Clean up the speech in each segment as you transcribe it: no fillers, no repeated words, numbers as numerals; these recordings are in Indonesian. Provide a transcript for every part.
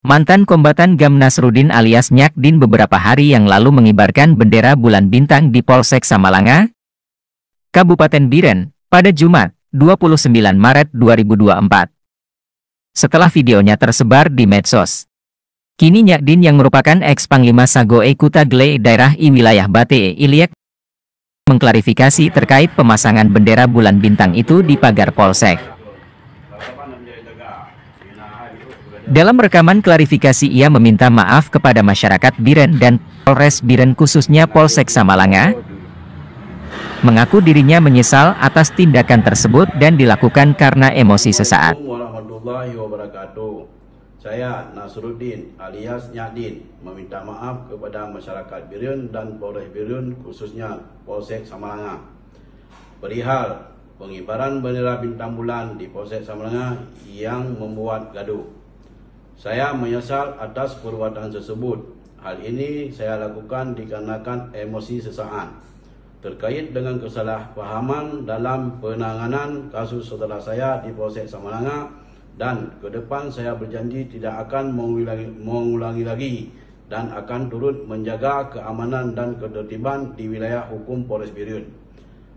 Mantan kombatan Gam Nasruddin alias Nyakdin beberapa hari yang lalu mengibarkan bendera bulan bintang di Polsek Samalanga, Kabupaten Biren, pada Jumat, 29 Maret 2024. Setelah videonya tersebar di medsos, kini Nyakdin yang merupakan ex-Panglima Sagoe Kutagle daerah I wilayah Bate Iliek mengklarifikasi terkait pemasangan bendera bulan bintang itu di pagar Polsek. Dalam rekaman klarifikasi ia meminta maaf kepada masyarakat Biren dan Polres Biren khususnya Polsek Samalanga, mengaku dirinya menyesal atas tindakan tersebut dan dilakukan karena emosi sesaat. Warahmatullahi wabarakatuh. Saya Nasruddin alias Nyakdin meminta maaf kepada masyarakat Biren dan Polres Biren khususnya Polsek Samalanga perihal pengibaran bendera bintang bulan di Polsek Samalanga yang membuat gaduh. Saya menyesal atas perbuatan tersebut. Hal ini saya lakukan dikarenakan emosi sesaat terkait dengan kesalahpahaman dalam penanganan kasus saudara saya di Polsek Samalanga, dan ke depan saya berjanji tidak akan mengulangi lagi dan akan turut menjaga keamanan dan ketertiban di wilayah hukum Polres Biren.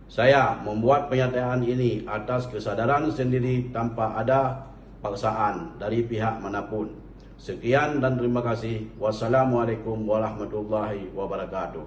Saya membuat pernyataan ini atas kesadaran sendiri tanpa ada paksaan dari pihak manapun. Sekian dan terima kasih. Wassalamualaikum warahmatullahi wabarakatuh.